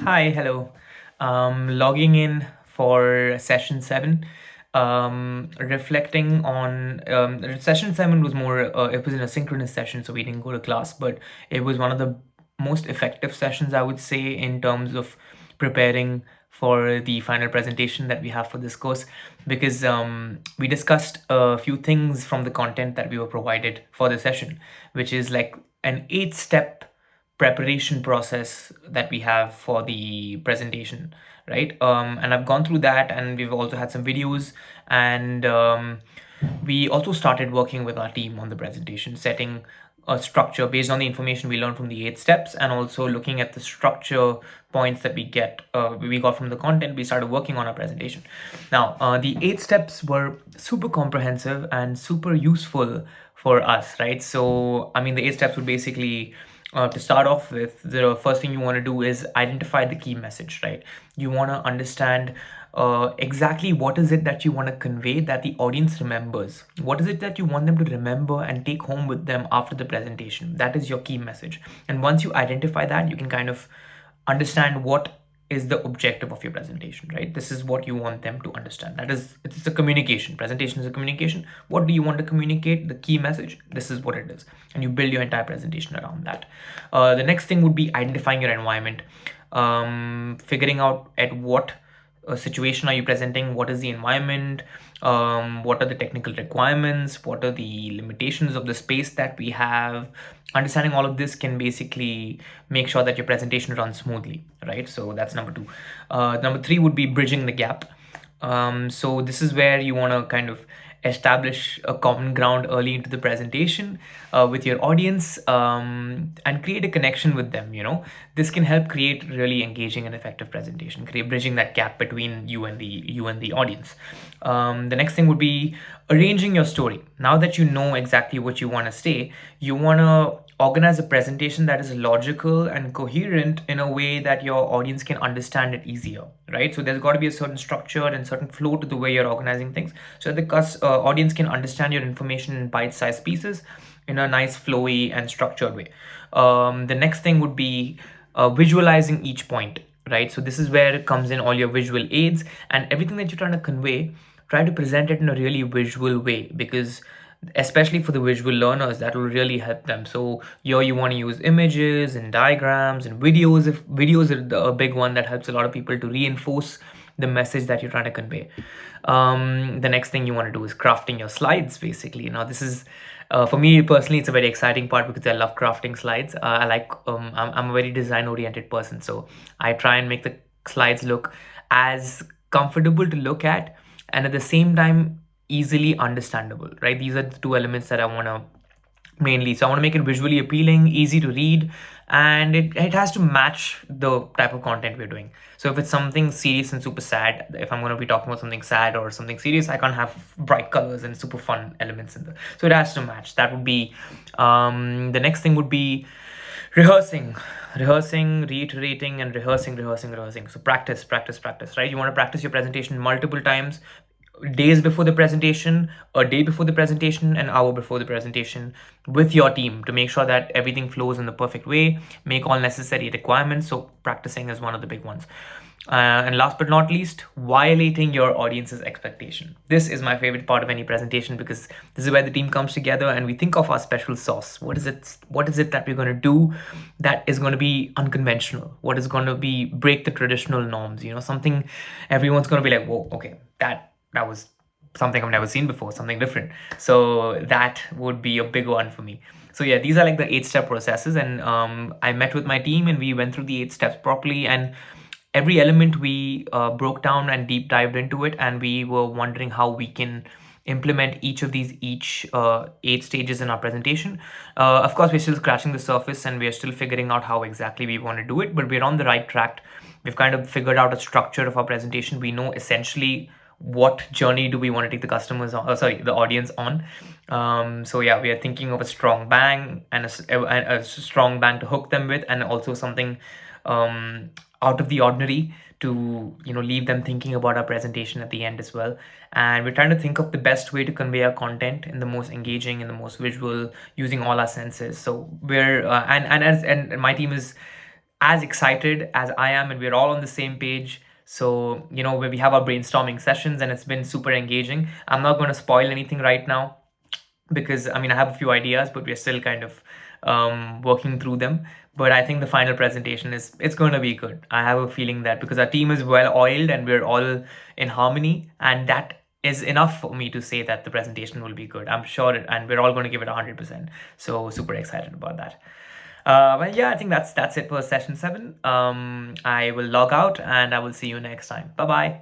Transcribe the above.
Hi, hello. Logging in for session seven. Reflecting on session seven was more, it was in a synchronous session, so we didn't go to class, but it was one of the most effective sessions, I would say, in terms of preparing for the final presentation that we have for this course, because we discussed a few things from the content that we were provided for the session, which is like an 8 step preparation process that we have for the presentation, right? And I've gone through that, and we've also had some videos, and we also started working with our team on the presentation, setting a structure based on the information we learned from the 8 steps, and also looking at the structure points that we got from the content. We started working on our presentation. Now, the 8 steps were super comprehensive and super useful for us, right? So, I mean, the 8 steps would basically, to start off with, the first thing you want to do is identify the key message, right? You want to understand exactly what is it that you want to convey that the audience remembers. What is it that you want them to remember and take home with them after the presentation? That is your key message. And once you identify that, you can kind of understand what is the objective of your presentation, right? This is what you want them to understand. That is, it's a communication. Presentation is a communication. What do you want to communicate? The key message. This is what it is, and you build your entire presentation around that. The next thing would be identifying your environment, figuring out at what situation are you presenting, what is the environment, what are the technical requirements, what are the limitations of the space that we have. Understanding all of this can basically make sure that your presentation runs smoothly, right? So that's number two. Number three would be bridging the gap. So this is where you want to kind of establish a common ground early into the presentation with your audience, and create a connection with them. This can help create really engaging and effective presentation, create bridging that gap between you and the audience. The next thing would be arranging your story. Now that you know exactly what you want to say, you want to organize a presentation that is logical and coherent in a way that your audience can understand it easier, right? So there's got to be a certain structure and certain flow to the way you're organizing things, so that the audience can understand your information in bite-sized pieces in a nice, flowy, and structured way. The next thing would be visualizing each point, right? So this is where it comes in all your visual aids, and everything that you're trying to convey, try to present it in a really visual way, because especially for the visual learners, that will really help them. So here you want to use images and diagrams and videos. If videos are a big one that helps a lot of people to reinforce the message that you're trying to convey. The next thing you want to do is crafting your slides, basically. Now this is, for me personally, it's a very exciting part because I love crafting slides. I like, I'm a very design oriented person, so I try and make the slides look as comfortable to look at, and at the same time easily understandable, right? These are the two elements that I want to mainly. So I want to make it visually appealing, easy to read, and it has to match the type of content we're doing. So if it's something serious and super sad, if I'm going to be talking about something sad or something serious, I can't have bright colors and super fun elements in there. So it has to match. That would be, the next thing would be rehearsing, reiterating, and rehearsing. So practice, right? You want to practice your presentation multiple times, days before the presentation, a day before the presentation, an hour before the presentation, with your team, to make sure that everything flows in the perfect way, make all necessary requirements. So practicing is one of the big ones. And last but not least, violating your audience's expectation. This is my favorite part of any presentation, because this is where the team comes together and we think of our special sauce. What is it that we're going to do that is going to be unconventional? What is going to be break the traditional norms? Something everyone's going to be like, whoa, okay, that was something I've never seen before, something different. So that would be a big one for me. So yeah, these are like the 8 step processes, and I met with my team and we went through the 8 steps properly, and every element we broke down and deep dived into it, and we were wondering how we can implement each 8 stages in our presentation. Of course, we're still scratching the surface and we're still figuring out how exactly we want to do it, but we're on the right track. We've kind of figured out a structure of our presentation. We know essentially what journey do we want to take the customers on, the audience on. So yeah, we are thinking of a strong bang and a strong bang to hook them with, and also something out of the ordinary to leave them thinking about our presentation at the end as well. And we're trying to think of the best way to convey our content in the most engaging and the most visual, using all our senses. So we're and my team is as excited as I am, and we're all on the same page. So, where we have our brainstorming sessions, and it's been super engaging. I'm not going to spoil anything right now because I mean, I have a few ideas, but we're still kind of working through them. But I think the final presentation is it's going to be good. I have a feeling that because our team is well oiled and we're all in harmony, and that is enough for me to say that the presentation will be good. I'm sure, and we're all going to give it 100%. So super excited about that. Well, yeah, I think that's it for session 7. I will log out and I will see you next time. Bye bye.